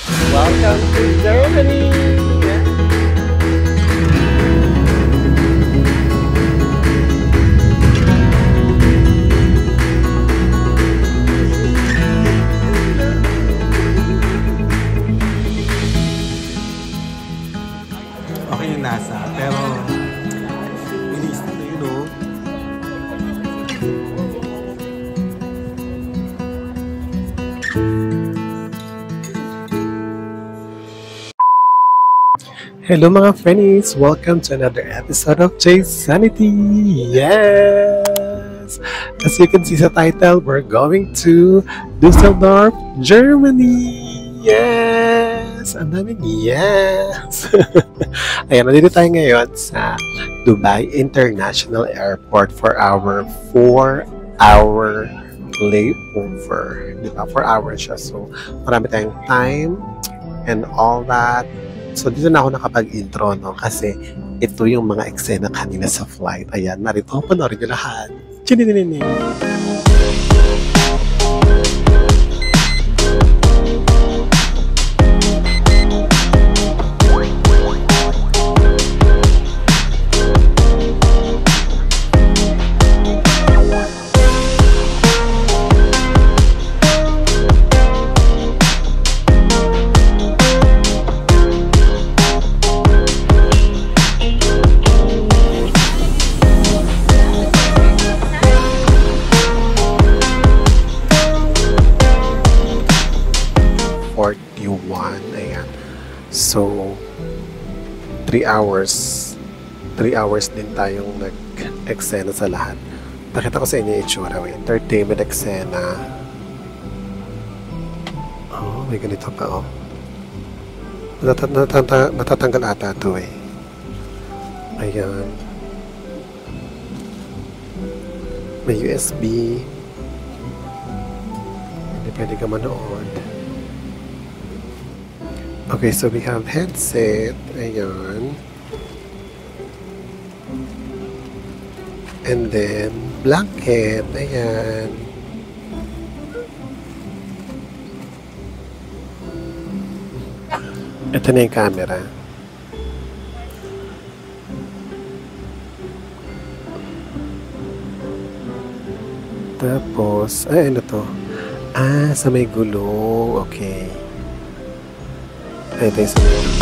Welcome to Germany! Okay yung nasa, pero bilis na yun, no? Hello mga friends! Welcome to another episode of Jay's Sanity! Yes! As you can see sa title, we're going to Dusseldorf, Germany! Yes! Ang daming yes! Ayan, nandito tayo ngayon sa Dubai International Airport for our 4-hour layover. Diba? 4 hours siya. So, marami tayong time and all that. So, dito na ako nakapag-intro, no? Kasi ito yung mga eksena kanina sa flight. Ayan, narito. Panoorin nyo lahat. Chinininin! 41. Ayan. So, 3 hours. 3 hours din tayong nag-eksena sa lahat. Pakita ko sa inyo yung itsura. Entertainment eksena. Oh, may ganito pa, oh. Natatanggal ata ito, eh. Ayan. May USB. Hindi pwede ka manood. Okay, so we have headset. Ayan. And then, blanket. Ayan. Ito na yung camera. Tapos, ay, ano to? Ah, sa may gulo. Okay. Ay, ito yung sa may gulo.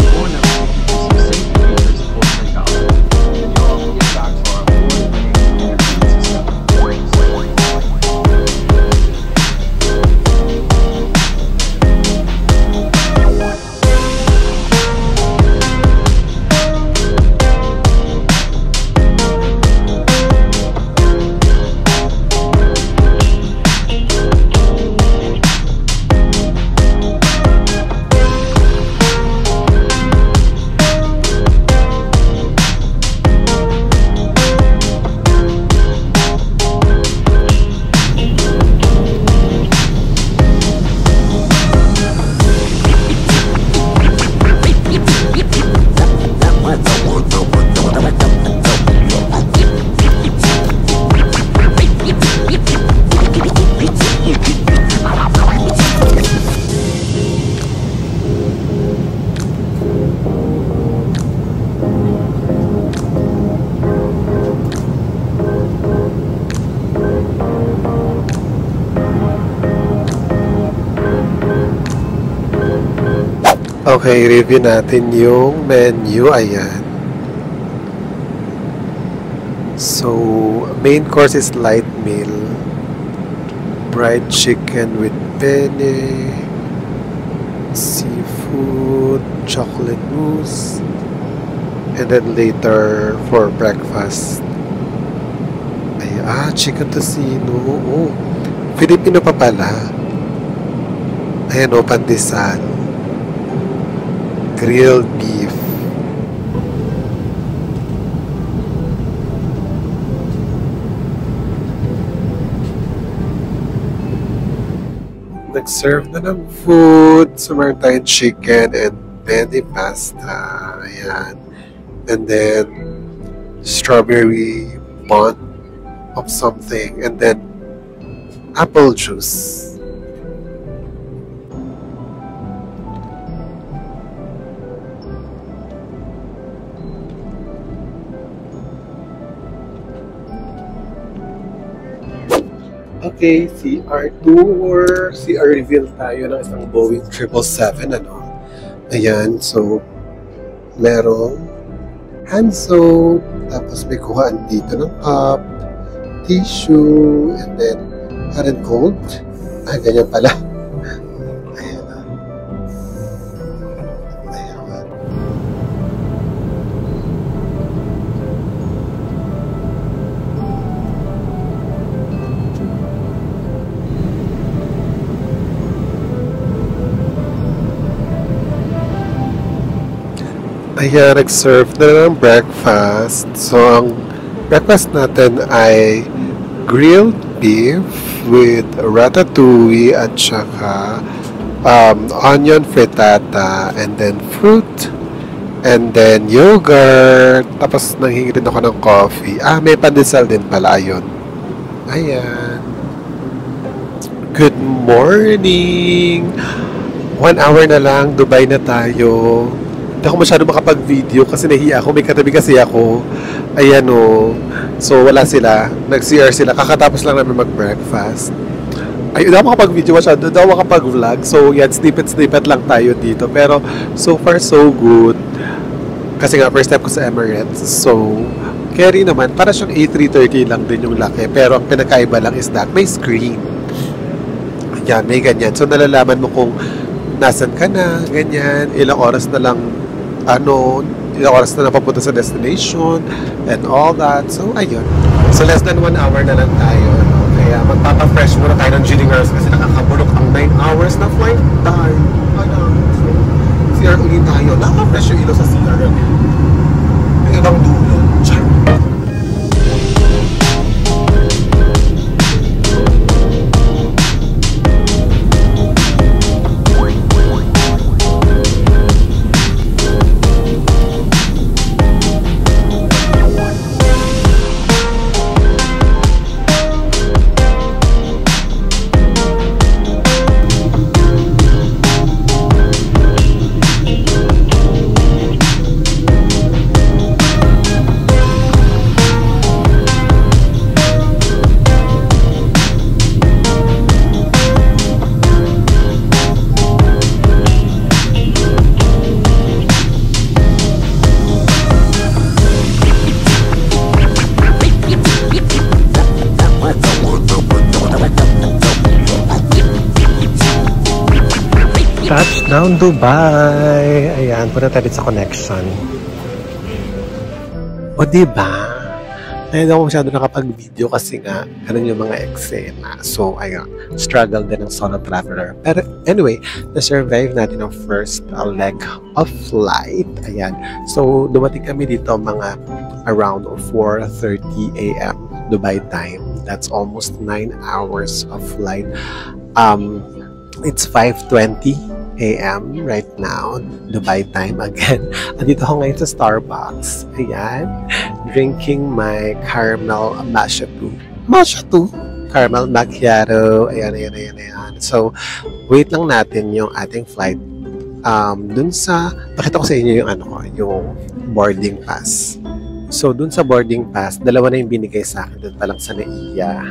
Okay, review natin yung menu. Ayan. So, main course is light meal. Fried chicken with penne, seafood, chocolate mousse, and then later for breakfast. Ayan, chicken tocino. Oh, Filipino pa pala. Ayan, pandesal. Grilled beef. Nag-serve na ng food. So, meron tayong chicken and penne pasta. Ayan. And then, strawberry bun of something. And then, apple juice. Okay, CR tour. CR reveal tayo ng isang Boeing 777, ano? Ayan, so, merong hand soap, tapos may kuhaan dito ng cup, tissue, and then hot and cold. Ah, ganyan pala. Ayan na. Ayan. Ayan, nag-serve na ng breakfast. So, ang breakfast natin ay grilled beef with ratatouille at saka onion frittata and then fruit and then yogurt. Tapos nanghingi rin ako ng coffee. Ah, may pandesal din pala. Ayun. Ayan. Good morning! 1 hour na lang. Dubai na tayo. Hindi ako masyado makapag-video kasi nahiya ako. May katabi kasi ako. Ayan o. So, wala sila. Nag-CR sila. Kakatapos lang namin mag-breakfast. Ay, hindi ako makapag-video masyado. Hindi ako makapag-vlog. So, yan. Snippet-snippet lang tayo dito. Pero, so far, so good. Kasi nga, first time ko sa Emirates. So, carry naman. Para siyang A330 lang din yung laki. Pero, ang pinakaiba lang is that may screen. Yan, may ganyan. So, nalalaman mo kung nasan ka na, ganyan. Ilang oras na lang ilang oras na napapunta sa destination and all that. So, ayun. So, less than 1 hour na lang tayo. Kaya, magpapa-fresh muna tayo ng Gilingers kasi nakakabulok ang 9 hours na flight time. Ayun. So, CR ulit tayo. Nakaka-fresh yung ilo sa CR. Yung ibang dulo. Char. Touchdown Dubai! Ayan, punta tayo sa connection. O diba? Ngayon ako masyado nakapag-video kasi nga ganun yung mga eksena. So, ayun, struggle din ng solo traveler. Pero anyway, na-survive natin ang first leg of flight. Ayan. So, dumating kami dito mga around 4:30 a.m. Dubai time. That's almost 9 hours of flight. It's 5:20 a.m. right now, Dubai time again. Andito ako ngayon sa Starbucks. Ayan. Drinking my caramel macchiato. Caramel macchiato. Ayan. So, wait lang natin yung ating flight. Dun sa, pakita ko sa inyo yung yung boarding pass. So, dun sa boarding pass, dalawa na yung binigay sa akin. Dun pa lang sa NAIA.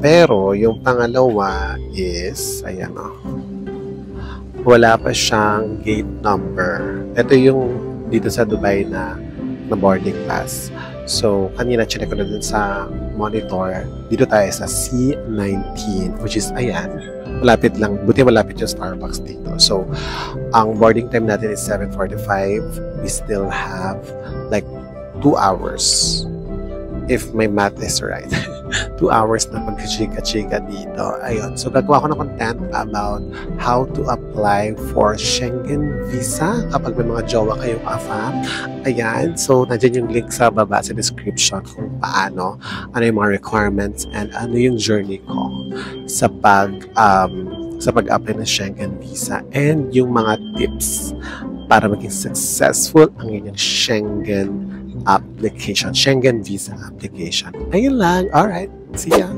Pero, yung pangalawa is, ayan wala pa siyang gate number. Ito yung dito sa Dubai na boarding pass. So, kanina chinek ko na dun sa monitor. Dito tayo sa C19, which is, ayan, malapit lang. Buti malapit yung Starbucks dito. So, ang boarding time natin is 7:45. We still have like 2 hours. If my math is right. 2 hours na magkachika-chika dito. Ayun. So, gagawa ko ng content about how to apply for Schengen visa kapag may mga jowa kayong AFAM. Ayan. So, nandiyan yung link sa baba sa description kung paano, ano yung mga requirements, and ano yung journey ko sa pag-apply ng Schengen visa and yung mga tips para maging successful ang inyong Schengen application, Schengen visa application. Ayun lang. Alright. See ya.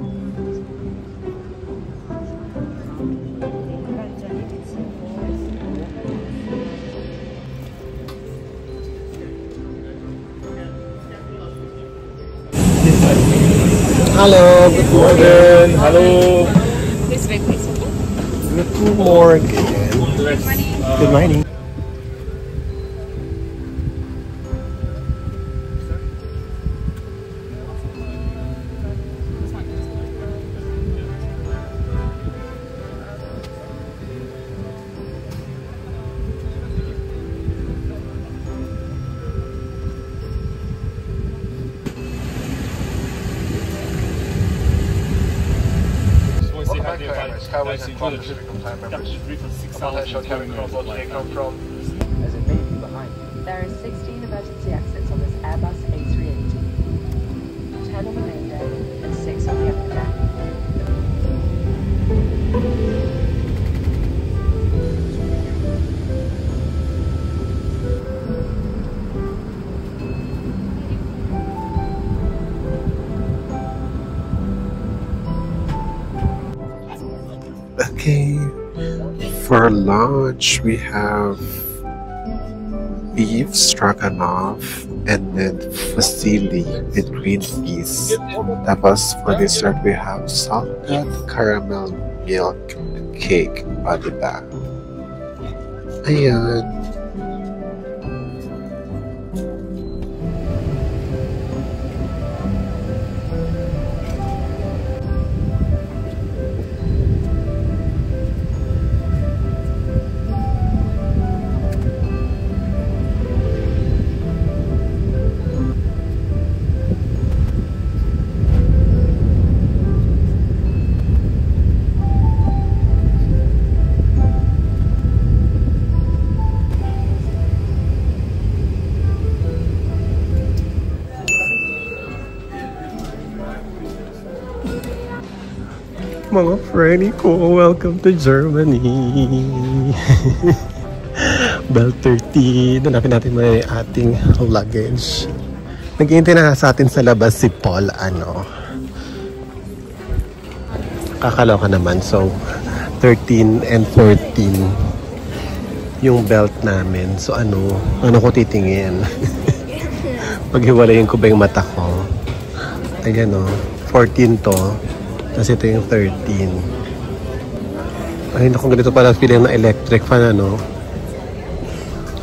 Hello, good morning. Hello. This way, please. Good morning. Good morning. Skyway's and Qantas frequent flight members. Potential cabin crew will take off from. There's a baby behind you. There are 16 emergency exits on this Airbus A380. 10 on the main deck and 6 on the upper deck. Okay, for lunch we have beef stroganoff and then fusilli with green peas. Tapos for dessert we have salted caramel milk cake. O, diba? Ayan. Mga friendly ko, welcome to Germany. Bell 30. Hanapin natin may ating luggage. Naghihintay na sa atin sa labas si Paul. Kakaloka naman. So, 13 and 14 yung belt namin. So, ano ko titingin? Paghiwalayin ko ba yung mata ko? Ayan 14 to. Tapos ito yung 13. Ay, naku, ganito pala feeling na electric fan,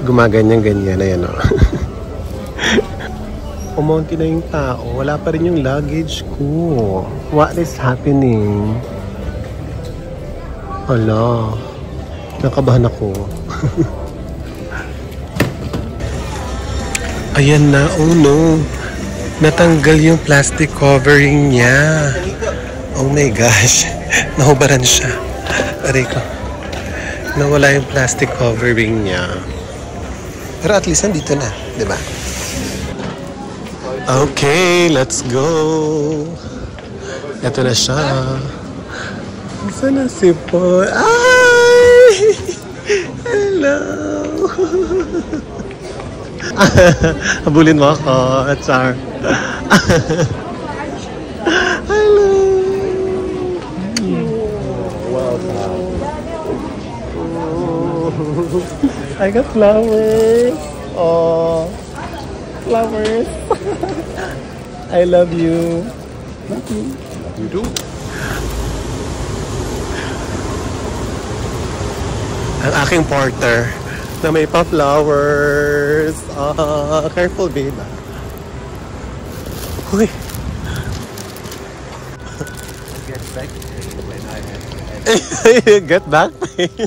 Gumaganyan-ganyan, ayan, Umunti na yung tao. Wala pa rin yung luggage ko. What is happening? Hala. Nakabahan ako. Ayan na, oh no. Natanggal yung plastic covering niya. Oh my gosh. Nahubaran siya. Aray ko. Nawala yung plastic covering niya. Pero at least nandito na. Diba? Okay, let's go. Ito na siya. Saan na si Paul? Ay! Hello! Habulin mo ako. Char. Hello! I got flowers. Oh, flowers. I love you. Love you. You do? Ang aking porter na may pa-flowers. Careful, babe. Uy. Get back when I Get back pain.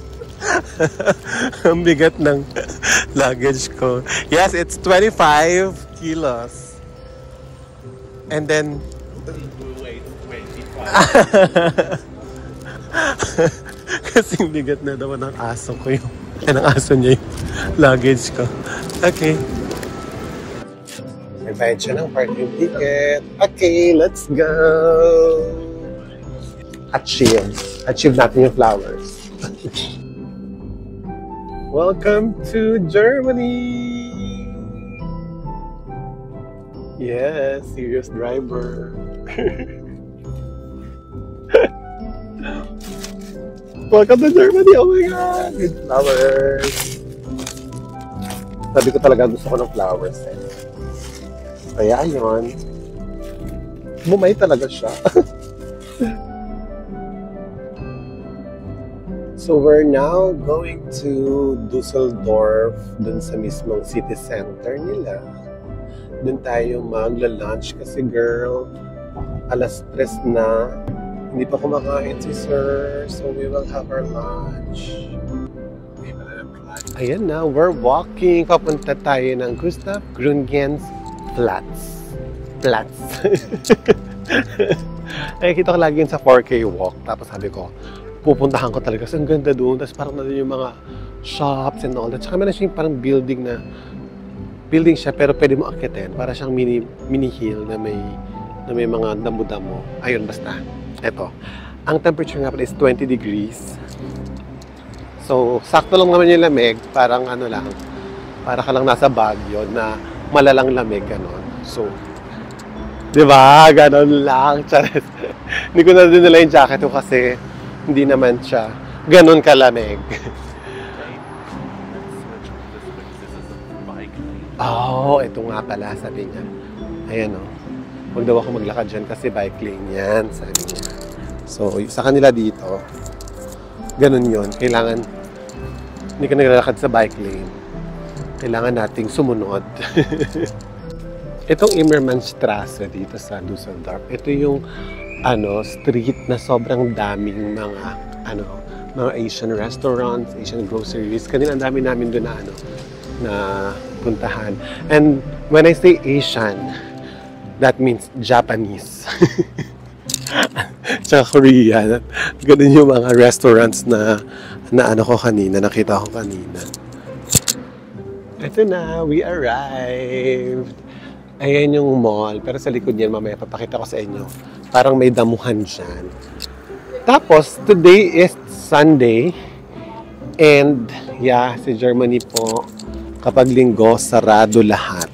Ang bigat ng luggage ko. Yes, it's 25 kilos. And then wait. kasing bigat na daw ng aso ko yung ng aso niya yung luggage ko. Okay. Nagbayad siya ng parking ticket. Okay, let's go! Achieve natin yung flowers. Welcome to Germany! Yes, serious driver. Welcome to Germany! Oh my God! Good flowers! Sabi ko talaga gusto ko ng flowers eh. Kaya yun. Bumay talaga siya. So we're now going to Dusseldorf, dun sa mismong city center nila. Dun tayo magla-lunch kasi girl, alas 3 na. Hindi pa kumakain si sir, so we will have our lunch. Ayan na, we're walking. Papunta tayo ng Gustav Gründgens Platz. Nakikita ko lagi yun sa 4K walk. Tapos sabi ko, pupuntahan ko talaga. Kasi ang ganda doon. Tapos parang nandun yung mga shops and all that. Tsaka meron siya yung parang building siya pero pwede mo akitin. Para siyang mini hill na may mga damo-damo. Ayun, basta. Eto. Ang temperature nga pala is 20 degrees. So, sakto lang naman yung lamig. Parang ano lang. Para ka lang nasa Baguio na malalang lamig. Ganon. So, di ba? Ganon lang. Charis. Hindi ko na dinala yung jacket ko kasi hindi naman siya ganon kalamig. Oh, ito nga pala, sabi niya. Ayan o. Huwag daw ako maglakad dyan kasi bike lane yan, sabi niya. So, sa kanila dito, ganon yun. Kailangan, hindi ka naglalakad sa bike lane. Kailangan nating sumunod. Itong Immermannstraße dito sa Dusseldorf, ito yung street na sobrang daming mga Asian restaurants, Asian groceries. Kanina ang dami namin doon na puntahan. And when I say Asian, that means Japanese. Tsaka Korean. Ganun yung mga restaurants na nakita ko kanina. Ito na, we arrived. Ayan yung mall. Pero sa likod niyan, mamaya papakita ko sa inyo. Parang may damuhan dyan. Tapos, today is Sunday. And, yeah, si Germany po, kapag linggo, sarado lahat.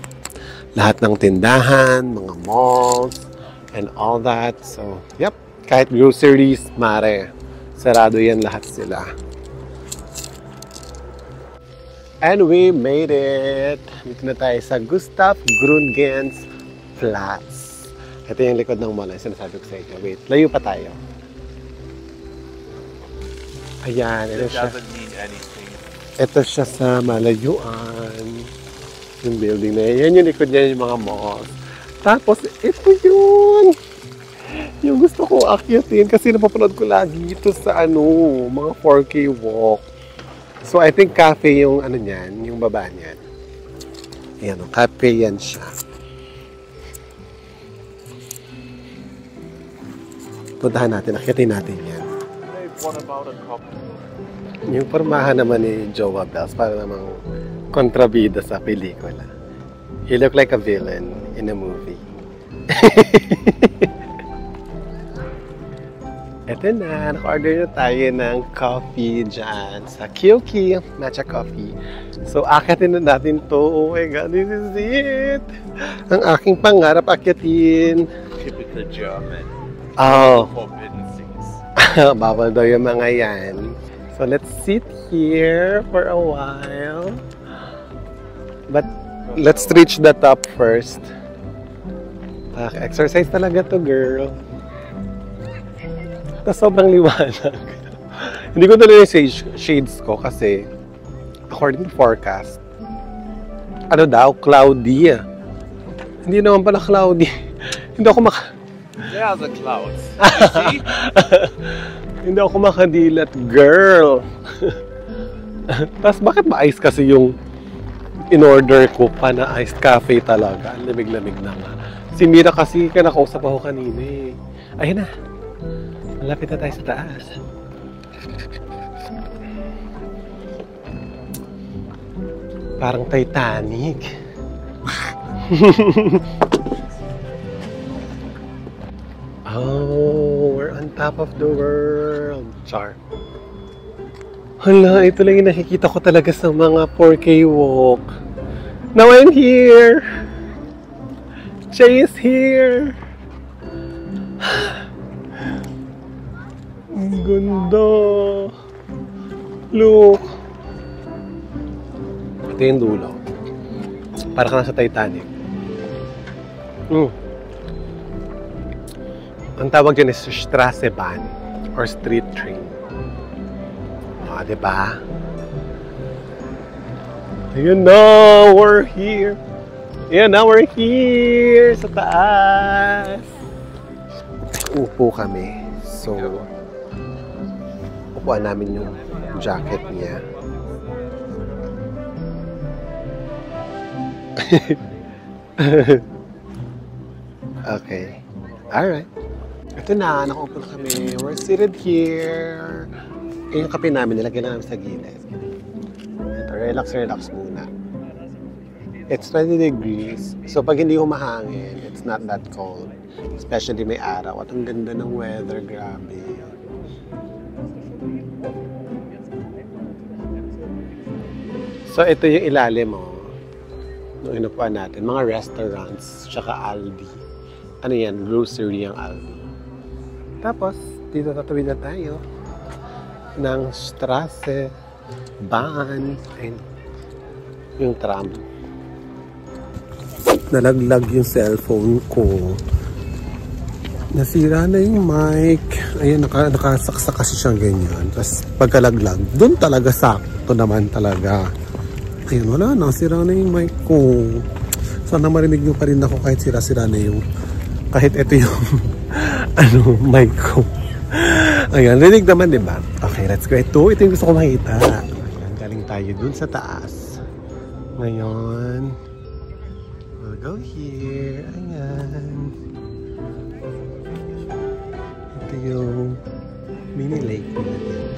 Lahat ng tindahan, mga malls, and all that. So, yep. Kahit groceries, mare. Sarado yan lahat sila. And we made it. Dito na tayo sa Gustav Gründgens Platz. Ito yung likod ng mall. Sinasabi ko sa inyo. Wait, layo pa tayo. Ayan, ito siya. Ito siya sa malayuan. Yung building na yan. Yan yung likod niya yung mga malls. Tapos, ito yun. Yung gusto ko akyatin kasi napapanood ko lagi ito sa mga 4K walk. So, I think cafe yung niyan, yung baba niyan. Ayan, cafe yan siya. Puntahan natin, akyatin natin yan. Yung pormahan naman ni Joa Bells, para namang kontrabida sa pelikula. He looked like a villain in a movie. Eto na, naka-order na tayo ng coffee dyan sa Kyoki Matcha Coffee. So, akyatin na natin to. Oh my God, this is it! Ang aking pangarap akyatin. Typical German. Oh. Forbidden things. Bawal daw yung mga yan. So, let's sit here for a while. But, let's reach the top first. Exercise talaga to, girl. Tapos sobrang liwanag. Hindi ko dala yung shades ko kasi according to forecast, cloudy. Hindi naman pala cloudy. Hindi ako There are the clouds. See? Hindi ako makadilat, girl. Tapos bakit ma-ice kasi yung in-order ko pa na iced cafe talaga? Ang lamig-lamig na nga. Si Mira kasi nakausap ako kanina eh. Ayun na. Malapit na tayo sa taas. Parang Titanic. Oh, we're on top of the world. Char. Hala, ito lang yung nakikita ko talaga sa mga 4K walk. Now I'm here. Jay is here. Ang ganda. Look. Ito yung dulo. Para ka na sa Titanic. Ang tawag dyan is Straßenbahn or street train. O, diba? Ayan na, we're here. Ayan na, we're here sa taas. Upo kami. So, upuan namin yung jacket niya. Okay. Alright. Ito na, nakaupo na kami. We're seated here. Yung kape namin, nilagyan na namin sa gilid. Ito, relax muna. It's 20 degrees. So, pag hindi humahangin, it's not that cold. Especially may araw. At ang ganda ng weather, grabe. So, ito yung ilalim mo. Nung inupuan natin. Mga restaurants, tsaka Aldi. Ano yan? Grocery ang Aldi. Tapos, dito tatawid na tayo ng Straßenbahn. Ayun. Yung tram. Nalaglag yung cellphone ko. Nasira na yung mic. Ayun, nakasaksak kasi siyang ganyan. Tapos, pagkalaglag, dun talaga sakto naman talaga. Ayun, wala na. Sira na yung mic ko. Sana marinig nyo pa rin ako kahit sira-sira na yung... Kahit ito yung... mic ko. Ayan, rinig naman, diba? Okay, let's go. Ito yung gusto ko makita. Ayan, galing tayo dun sa taas. Ngayon, we'll go here. Ayan. Ito yung mini lake nila dito.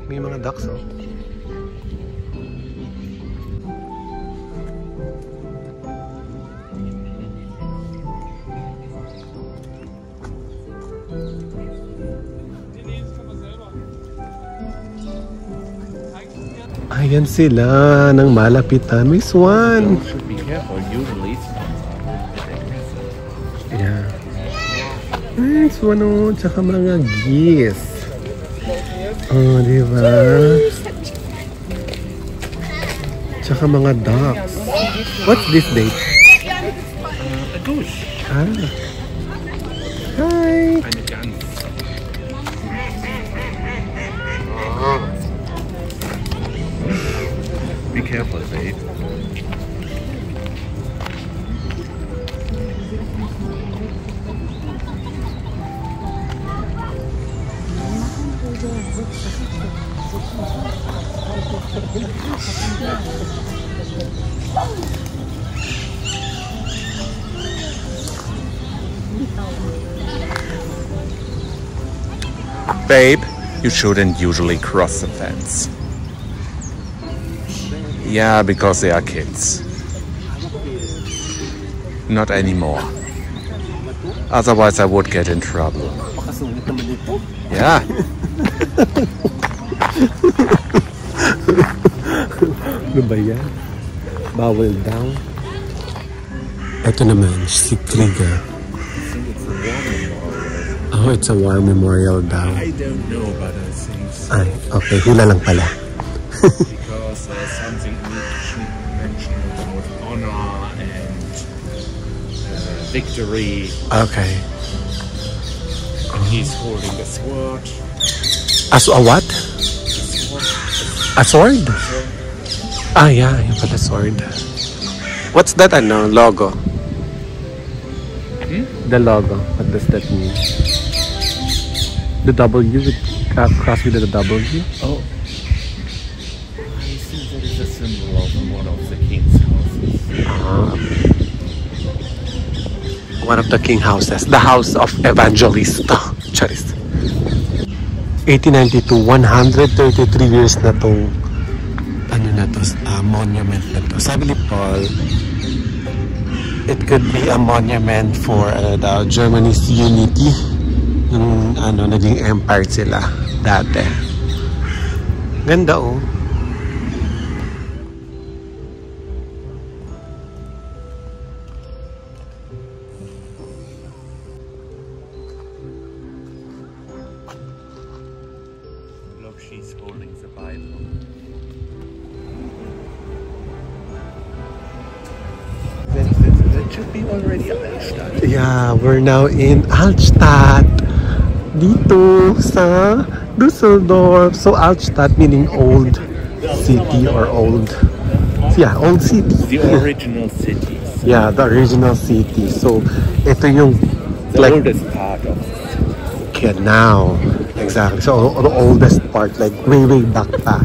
May mga ducks, oh. Ayan sila ng malapitan. May swan. Should be careful. Usually it's Yeah. Ay, swan o. Tsaka mga geese. Oh, diba? Tsaka mga ducks. What's this, babe? a goose Ah. Hi. and a gans. Be careful, babe. Babe, you shouldn't usually cross the fence. Yeah, because they are kids. Not anymore. Otherwise I would get in trouble. Yeah. Ano ba yan? Bawal daw. Ito naman, si Krieger. Oh, it's a war memorial daw. I don't know, but I think so. Ay, okay. Hula lang pala. Because there's something mentioned about honor and victory. Okay. And he's holding a sword. As a what? A sword? Ah, yeah. Yung pala sword. What's that, logo? The logo. What does that mean? The W with cross with the W? Oh. I think that is a symbol of one of the king's houses. One of the king houses. The house of Evangelista. Charis. 1892, 133 years na tong monument na to. Sabi ni Paul, it could be a monument for Germany's unity nung naging empire sila dati. Ganda oh. Look, she's holding the Bible. should be already Altstadt. Yeah, we're now in Altstadt. Dito sa Dusseldorf. So Altstadt meaning old city or old. Yeah, old city. The original cities. Yeah, the original city. So ito yung The oldest part of now. Exactly. So the oldest part, like way back pa.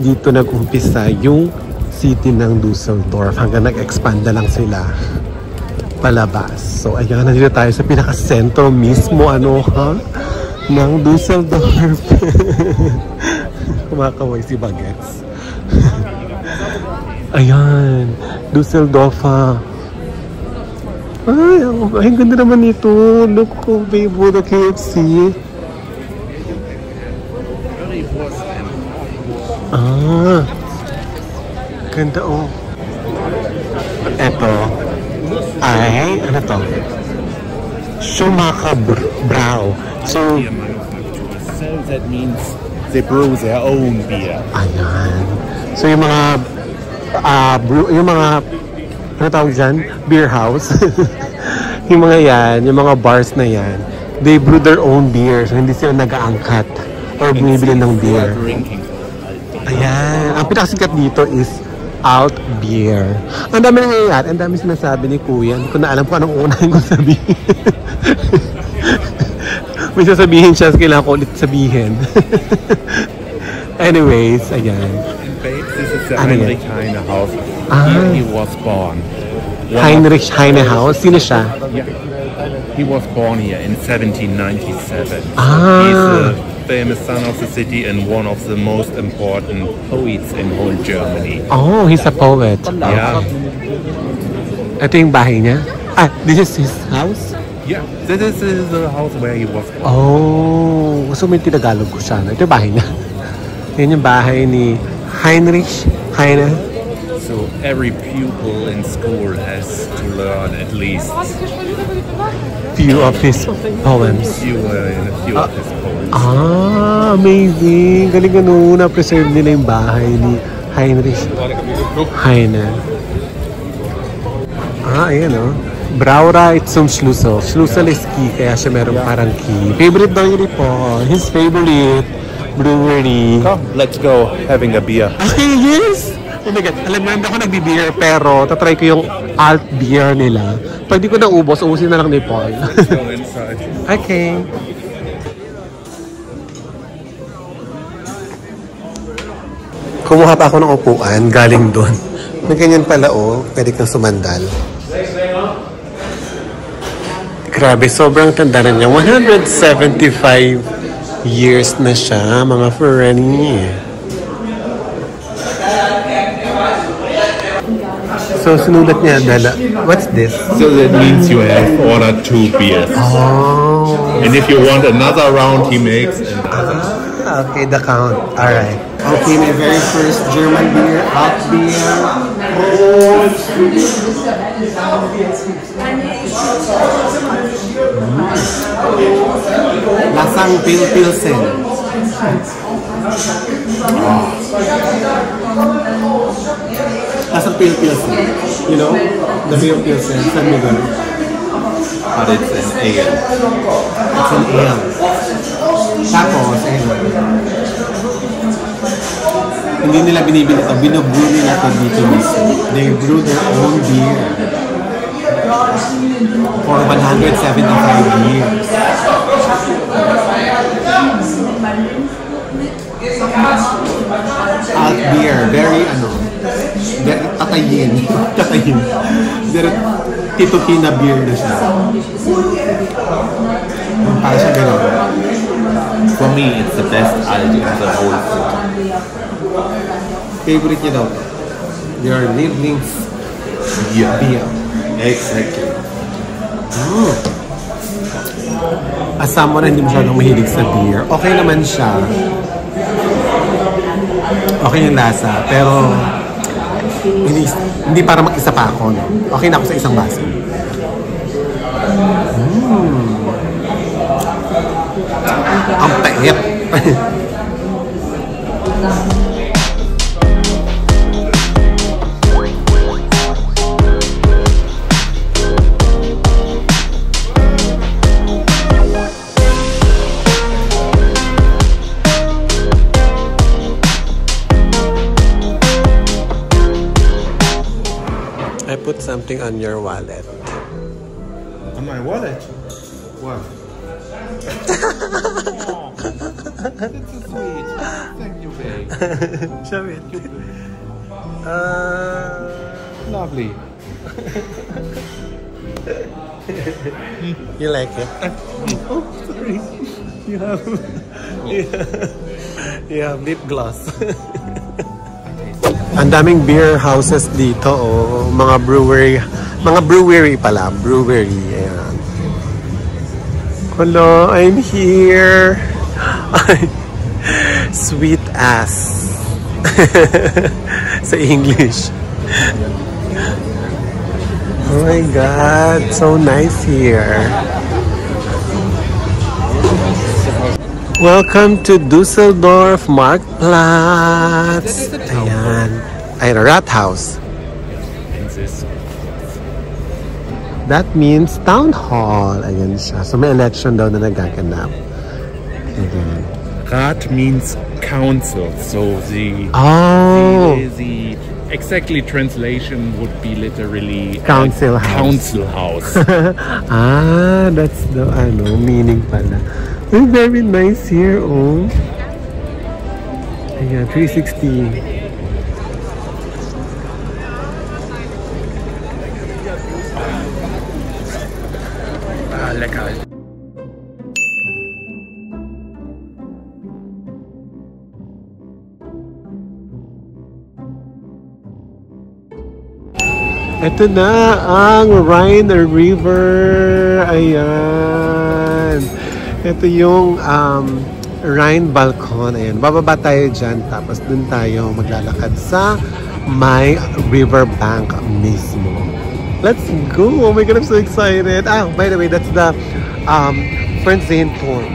Dito nag-umpisa yung city ng Dusseldorf hanggang nag-expand na lang sila palabas. So ayan, nandito tayo sa pinaka-sentro mismo ng Dusseldorf. Kumakaway si Bagets. Ayan, Dusseldorf Ay, ganda naman ito. Look, babe, the KFC. Ganda Eto ay, ano to? Schumacher Brau. So that means they brew their own beer. Ayan. So yung mga ano tawag dyan? Beer house. Yung mga yan, yung mga bars na yan, they brew their own beer. So hindi sila nag-aangkat or bumibili ng beer. Ayan. Ang pinakasikat dito is Alt Beer. Ang dami nangyayari. Ang dami sinasabi ni Kuya. Hindi ko na alam kung anong unahin ko sabihin. May sasabihin siya, kailangan ko ulit sabihin. Anyways, ayan. This is the Heinrich Heine house. Here he was born. Heinrich Heine house? Sino siya? Yeah. He was born here in 1797. He's the famous son of the city and one of the most important poets in whole Germany. Oh, he's a poet. Yeah. Ito yung bahay niya? This is his house? Yeah, this is the house where he was born. Oh, so may tinagalog ko siya. Ito yung bahay niya. Yan yung bahay ni Heinrich Heine. So every pupil in school has to learn at least Few of his poems. a few of his poems. Amazing! Galing na-preserve nila yung bahay ni Heinrich Heine. Ayan Brauerei zum Schlüssel. Schlüssel is key, kaya siya meron parang key. Favorite daw yun po. His favorite brewery. Come, let's go having a beer. Okay, yes! Oh my God, alam mo, hindi ako nagbi-beer, pero tatry ko yung alt beer nila. Pag di ko naubos, ubusin na lang ni Paul. Let's go inside. Okay. Kumuha pa ako ng upuan, galing doon. May ganyan pala pwede kang sumandal. Grabe, sobrang tanda na niya. 175 years na siya, mga Ferrari. So, sinulat niya, what's this? So that means you have ordered 2 beers. Oh. And if you want another round, he makes. Okay, the count. Alright. Okay, my very first German beer, Alt Beer. Lasang Pilsen. Lasang Pilsen. You know? The Pilsen. Saan mo gano'n? But it's an ale. It's an ale. Tapos, hindi nila binibili ito. Binubrew nila ito dito mismo. They brew their own beer for 175 years. Alt beer, very tatayin. Tatayin. Very titutina beer na siya. Para siya gano'n. For me, it's the best alt in the whole city. Favorite niya daw? Your Lieblingsbier. Exactly. As someone na hindi masyadong mahilig sa beer, okay naman siya. Okay yung lasa, pero hindi para mag-isa pa ako. No? Okay na ako sa isang baso. Ang pait. something on your wallet. On my wallet? What? Oh, that's so sweet. Thank you, babe. Show it. Lovely. You like it? Oh, sorry. You have lip gloss. Ang daming beer houses dito, oh. Mga brewery pala. Brewery, ayan. Hello, I'm here. Sweet ass. Sa English. Oh my God, so nice here. Welcome to Dusseldorf Marktplatz. Ayan. Ayan, Rathaus. That means town hall. Ayan siya. So may election daw na nagaganap. Ayan. Rat means council, so the exactly translation would be literally Council house. Council house. That's the meaning pala. It's very nice here, oh. Ayan, 360. Lecker. Ito na ang Rhine River. Ayan. Ito yung Rhine Balcon. Ayan. Bababa tayo dyan. Tapos dun tayo maglalakad sa may riverbank mismo. Let's go! Oh my God, I'm so excited. By the way, that's the Fernsehturm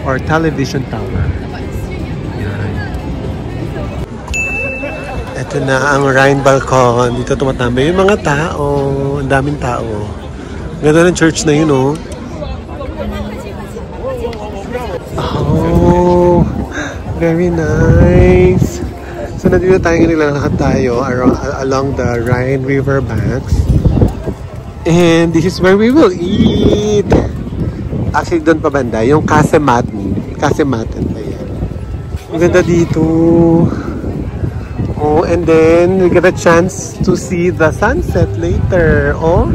or television tower. Ayan. Ito na ang Rhine Balcon. Dito tumatambay yung mga tao. Ang daming tao. Ganda ng church na yun, oh. Oh, very nice. So, nandito tayo nilalakad tayo along the Rhine River banks. And this is where we will eat. Actually, doon pa banda. Yung Kasematen. Ayan. Ang ganda dito. Oh, and then we get a chance to see the sunset later. Oh,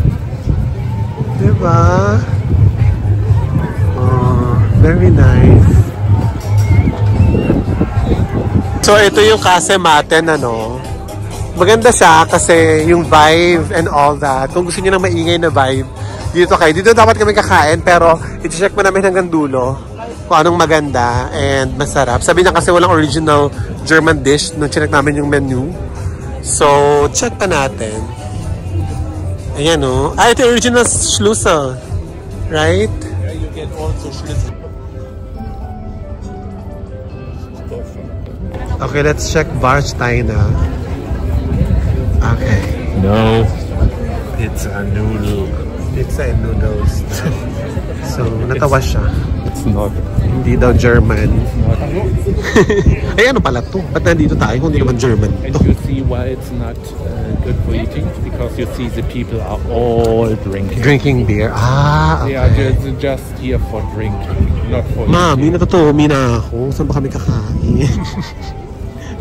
diba? Oh, very nice. So, ito yung Kasematen, ano. Maganda siya kasi yung vibe and all that. Kung gusto niyo ng maingay na vibe, dito kayo. Dito dapat kami kakain, pero i-check mo namin hanggang dulo kung anong maganda and masarap. Sabi niya kasi walang original German dish nung check namin yung menu. So, check pa natin. Ayan, o. Ito yung original Schlüssel. Right? Yeah, you get also Schlüssel. Okay, let's check Warsteiner. Okay. No, it's a noodle. Pizza and noodles. So, natawa siya. It's not. Hindi daw German. Ay, ano pala to? Ba't nandito tayo kung hindi naman German And to? you see why it's not good for eating? Because you see the people are all drinking. Drinking beer. They are Okay. just here for drinking, not for Mami, eating. natutumi na ako. Saan ba kami kakain?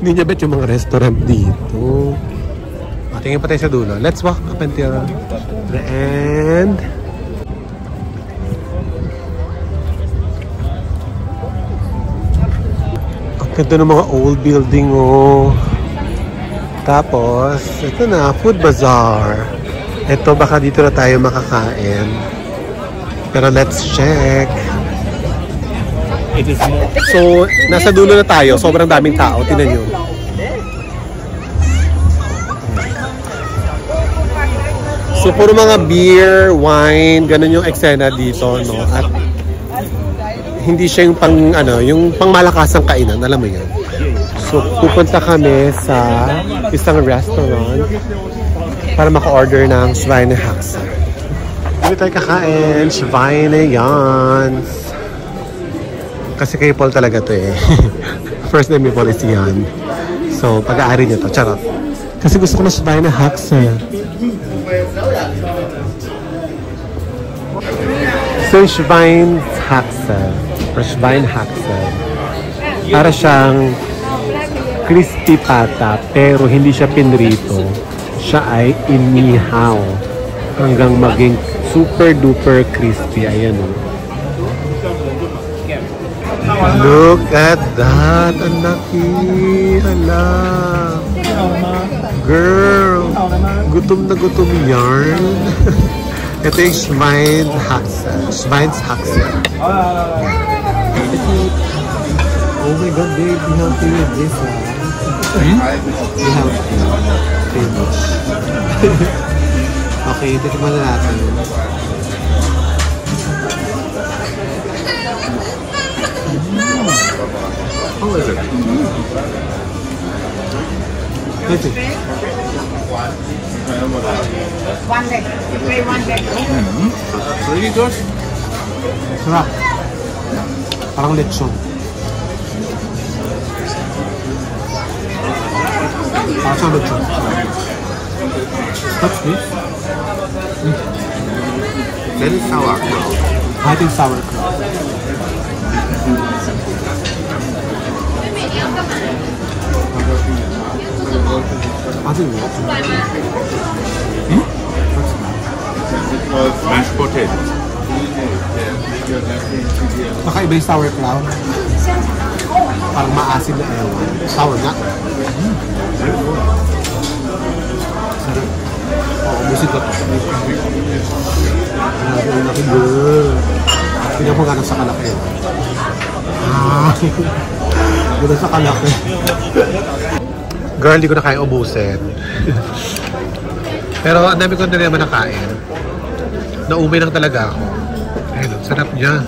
Hindi niya bet yung mga restaurant dito. Tingin pa tayo sa dulo. Let's walk up until the end. Ang ganda ng mga old building, oh. Tapos, ito na, food bazaar. Ito, baka dito na tayo makakain. Pero let's check. It is more. So, nasa dulo na tayo. Sobrang daming tao. Tingnan nyo. So, puro mga beer, wine, ganun yung eksena dito, no? At hindi siya yung yung pangmalakasang kainan, alam mo yan. So, pupunta kami sa isang restaurant para maka-order ng Schweinehaxe. Dito tayo kakain, Schweinejans. Kasi kay Paul talaga to eh. First name ni Paul is Jan. So, pag-aari niya to, charot. Kasi gusto ko na Schweinehaxe. Ito yung Schweinshaxel. Or Schweinhaxel. Para siyang crispy pata, pero hindi siya pinrito. Siya ay inihaw hanggang maging super duper crispy. Ayan o. Look at that! Ang laki! Hala! Girl! Gutom na gutom yarn! Ito yung Schweinhaxel. Schweinshaxel. Oh my God, babe! You have to eat this, ha? You have to. Okay, titikman na natin. How is it? Let's see. One leg. You pay one leg. Really good? Sarap. Parang lechon. Parang siyang lechon. What's this? That is sour. I think sauerkraut. I think what? Mashed potato. Nakaiba yung sauerkraut. Parang maasim na ewan. Sour nga. Sarap. Oo, busit ko. Grabe ang laki, girl. Tingnan mo nga sa kalaki. Gano'n sa kalaki. Girl, di ko na kaya ubusin. Pero ang dami ko na naman nakain. Naumay lang talaga ako. Ayun, sarap niya.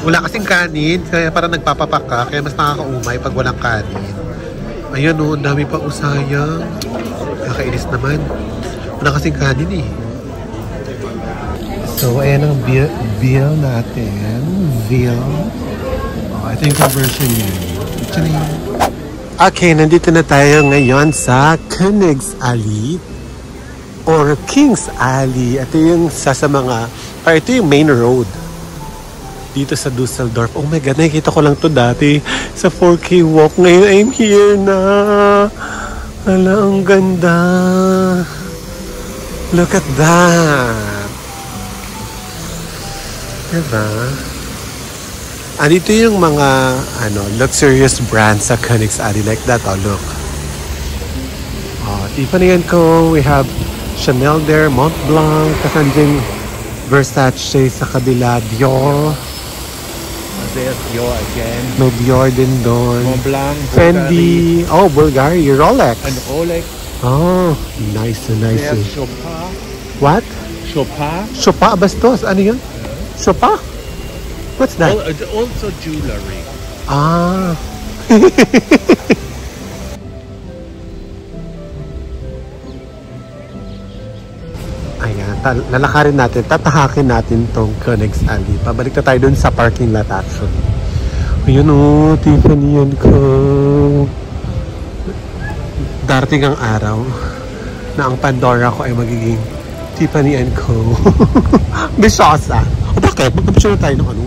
Wala kasing kanin, kaya parang nagpapapak ka, kaya mas nakakaumay pag walang kanin. Ayun o, ang dami pa usaya. Nakainis naman. Wala kasing kanin eh. So, ayan ang veal natin. Veal. Oh, ito yung conversion niya. Ito na yun. Okay, nandito na tayo ngayon sa Königs Alley or King's Alley. Ito yung sa mga, ito yung main road dito sa Dusseldorf. Oh my God, nakikita ko lang to dati sa 4K walk. Ngayon, I'm here na. Hala, ang ganda. Look at that. Diba? Andito yung mga luxurious brands sa Königs Alley like that. Oh, look. Oh, Tiffany & Co. We have Chanel there, Mont Blanc, kasanding Versace sa kabila, Dior. There's Dior again. May Dior din doon. Mont Blanc, Fendi. Oh, Bulgari. Rolex. and Rolex. Oh, nice. There's Chopin. What? Chopin. Chopin Bastos. Ano yun? Chopin? What's that? Also jewelry. Ah. Ayan, lalakarin natin, tatahakin natin tong Königs Alley. Pabalik na tayo dun sa parking lot actually. Ayun o, Tiffany & Co. Darating ang araw na ang Pandora ko ay magiging Tiffany & Co. Bisyosa. O bakit? Magkapsyon na tayo ng ano?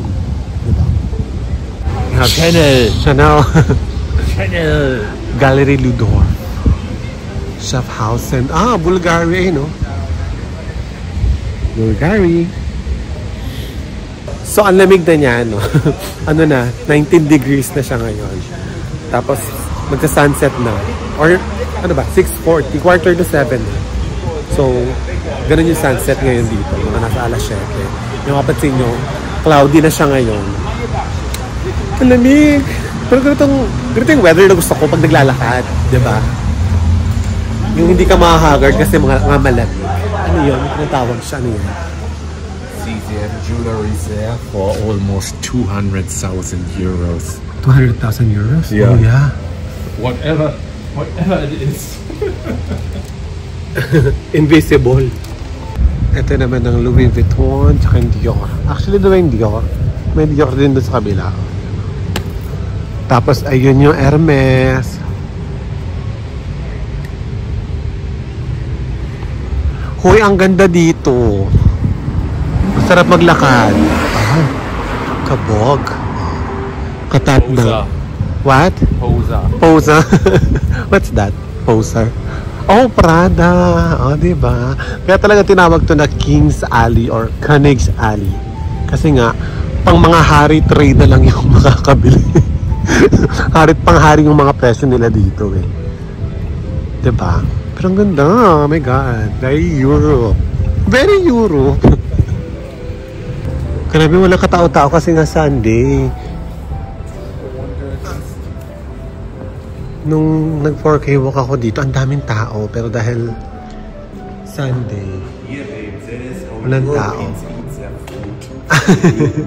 Diba? Chanel. Chanel. Gallery Ludor. Schaffhausen. Ah, Bulgari, no? Bulgari. So, ang lamig na niya, no? Ano na, 19 degrees na siya ngayon. Tapos, magsa-sunset na. Or, ano ba, 6:40, quarter to 7. So, ganun yung sunset ngayon dito. Mga nasa alas 7. Yung kapansin nyo, cloudy na siya ngayon. Ang lamig. Pero ganito yung weather na gusto ko pag naglalakad. Diba? Yung hindi ka mahahagard kasi mga malamig. Ano yun? Tinatawag siya. Ano yun? CZM jewelry there for almost 200,000 euros. 200,000 euros? Yeah. Oh, yeah. Whatever it is. Invisible. Ito naman ng Louis Vuitton tsaka yung Dior. Actually, doon yung Dior. May Dior din doon sa kabila. Tapos, ayun yung Hermes. Hoy, ang ganda dito. Sarap maglakad. Ah, kabog. Katat na. What? Posa. Posa. What's that? Poser. Oh, Prada. Oh, diba? Kaya talaga tinawag to na King's Alley or Koenig's Alley. Kasi nga, pang mga hari trade na lang yung makakabili. Harit pang hari yung mga presyo nila dito eh. Diba? Pero ang ganda. Oh my God. Very Europe. Very Europe. Grabe, wala katao-tao kasi nga Sunday. Nung nag-4K walk ako dito, ang daming tao. Pero dahil Sunday, walang tao.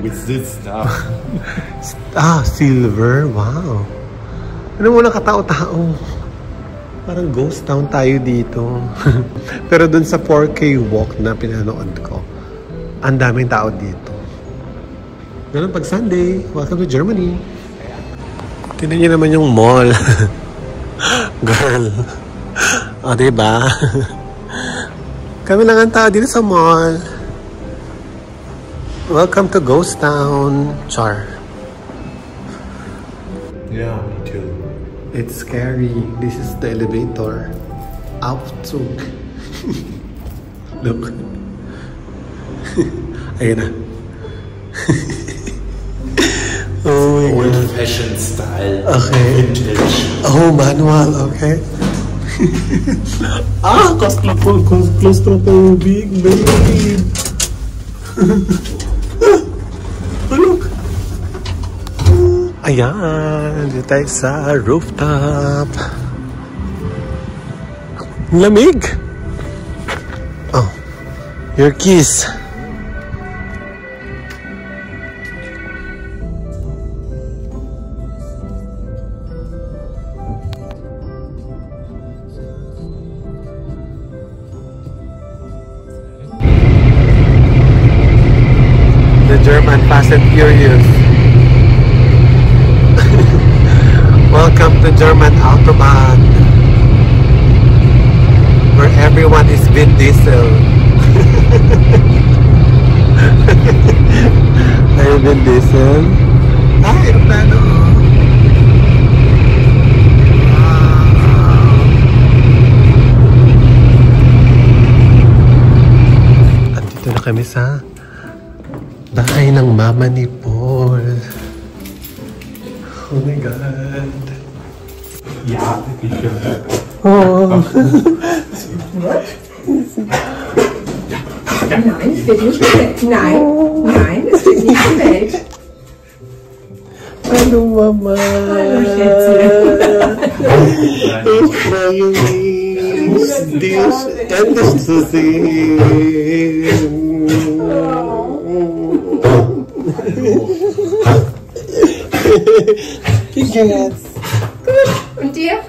With this stuff. Silver. Wow. Ano mo lang katao-tao? Parang ghost town tayo dito. Pero dun sa 4K walk na pinanood ko, ang daming tao dito. Ganun pag Sunday. Welcome to Germany. Tingnan niyo naman yung mall. Girl. O, diba? Kami lang ang tao dito sa mall. Welcome to Ghost Town. Char. Yeah, me too. It's scary. This is the elevator. Aufzug. Look. Ayun na. Oh my God. Old-fashioned style. Okay. Vintage. Oh, manual. Okay. Claustrophobic, babe. Look. Ayan. Dito tayo sa rooftop. Lamig. Oh. Your keys. German Fast and Furious. Welcome to German Autobahn, where everyone is Vin Diesel. Are you Vin Diesel? Ay, aeroplano. Andito na kami sa bahay ng mama ni Paul. Oh my God. Ja, ich Oh. Nein, es wird nicht gewählt. Nein, nein, es wird nicht gewählt. Hallo Mama. Hallo Schätzchen. Ich freue mich, dich endlich zu sehen. Wie geht's? Gut, und dir?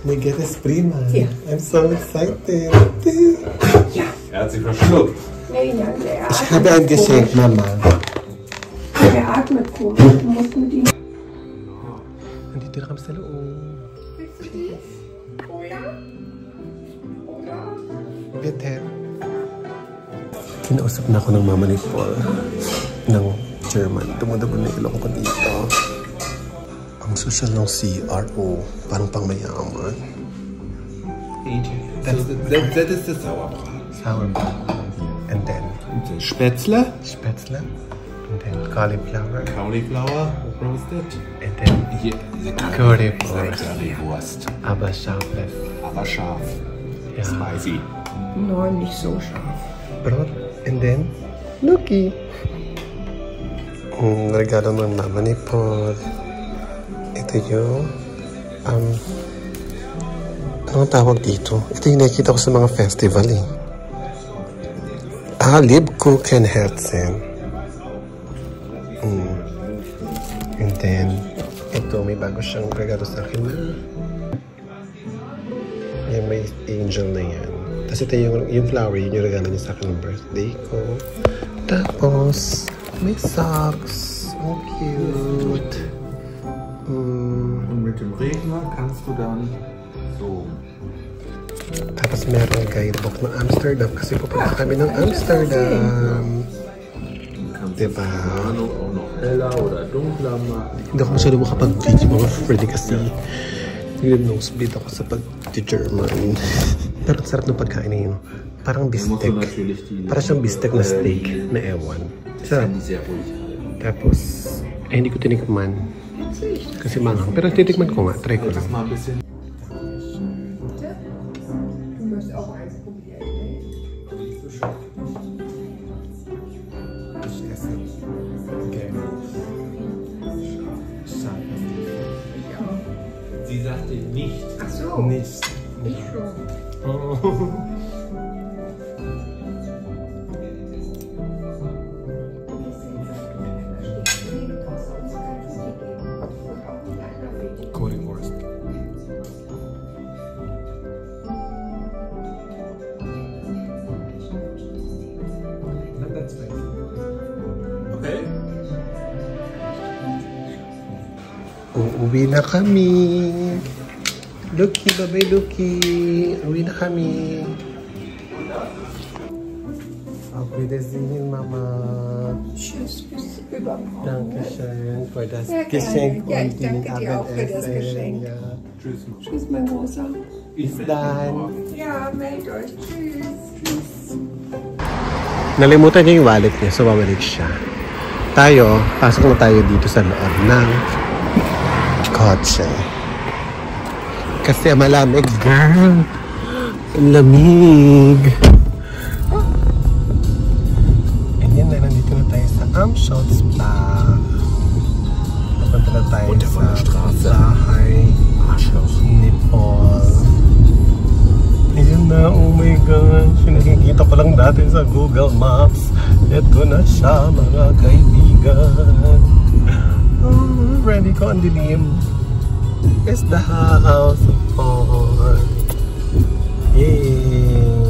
Mir geht es prima. Ja. I'm so excited. Ja. Er hat sich verschluckt. Nee, ja, der Ich habe ein Geschenk, Mama. Der atmet komisch. Du musst mit ihm. Nandito na kami sa loob. Willst du die? Cola? Cola? Bitte. Kinausap na ako ng mama ni Paul ng German. Dumudabon na ilong ko dito. Ang social ng CRO, parang pang mayaman. That is the Sauerbraten. Sauerbraten. And then Spätzle. Spätzle. And then cauliflower. Cauliflower roasted. And then Hier, Currywurst. Currywurst. Aber scharfes. Aber scharf. Ja. Spicy. Nein, nicht so scharf. Brot. And then Nuki. Regalo ng mama ni Paul. Ito yung anong tawag dito? Ito yung nakikita ko sa mga festival eh. Lebkuchenherzen. And then ito may bago siyang regalo sa akin na yung may angel na yan. Tapos ito yung flower, yun yung regalo niya sa akin ng birthday ko. Tapos may socks. Oh, cute. Und mit dem Regner kannst du dann so. Tapos meron guidebook ng Amsterdam kasi pupunta kami ng Amsterdam. Diba? Auch noch heller oder dunkler machen. Hindi ako masyado makapag-video mga friend kasi nosebleed ako sa pag-German. Pero ang sarap ng pagkain na yun. Parang bistek. Parang siyang bistek na steak na ewan. Sarap. Tapos, hindi ko tinikman. Kasi manghang. Pero titikman ko nga. Try ko lang. Du musst auch eins probieren, ne? Sie sagte nicht. Ach so. Nicht. Ich schon. Currywurst. Okay? Uuwi na kami. Lucky, bye-bye Lucky. Uwi na kami. Auf Wiedersehen, Mama. Tschüss, bis übermorgen. Dankeschön für das Sehr Geschenk gerne. Ja, und ich danke den dir auch für das Abendessen. Geschenk. Ja. Tschüss, mein Großer. Bis dann. Ja, meldet euch. Tschüss. Tschüss. Nalimutan niya yung wallet niya, so babalik siya. Tayo, pasok na tayo dito sa loob ng kotse. Kasi malamig, girl. Ang lamig. And yan na, nandito na tayo sa Amschutz Park. Napunta na tayo sa bahay ni Paul. Ayan na, oh my gosh. Nakikita ko lang dati sa Google Maps. Ito na siya, mga kaibigan. Oh, ready ko, ang dilim. It's the house of Paul. Yay!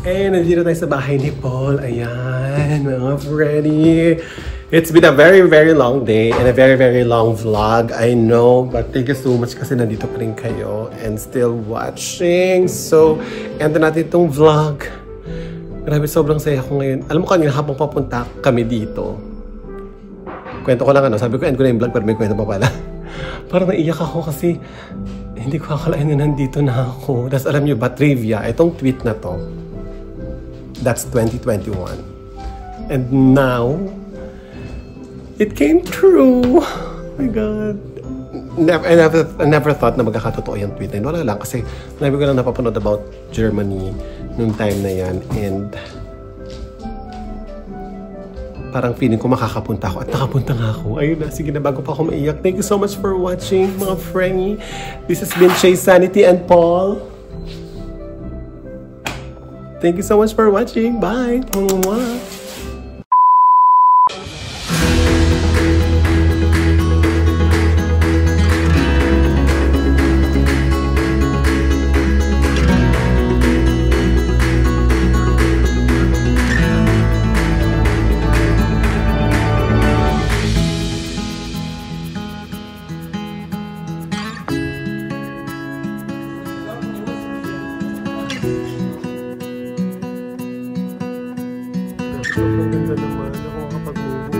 Eh, nandito tayo sa bahay ni Paul. Ayan, mga Freddy. It's been a very, very long day and a very, very long vlog. I know, but thank you so much kasi nandito pa rin kayo and still watching. So, end na natin itong vlog. Grabe, sobrang saya ko ngayon. Alam mo kanina, habang papunta kami dito, kwento ko lang sabi ko, end ko na yung vlog, pero may kwento pa pala. Parang naiyak ako kasi hindi ko akalain na nandito na ako. Tapos alam nyo ba, trivia, itong tweet na to, that's 2021. And now, it came true. Oh my God. I never thought na magkakatotoo yung tweet na yun. Wala lang kasi nabi ko lang napapanood about Germany nung time na yan. And parang feeling ko makakapunta ako. At nakapunta nga ako. Ayun na. Sige na, bago pa ako maiyak. Thank you so much for watching, mga Frenny. This has been Shay Sanity and Paul. Thank you so much for watching. Bye. Mwah. Sobrang ganda naman. Ako makapag-move.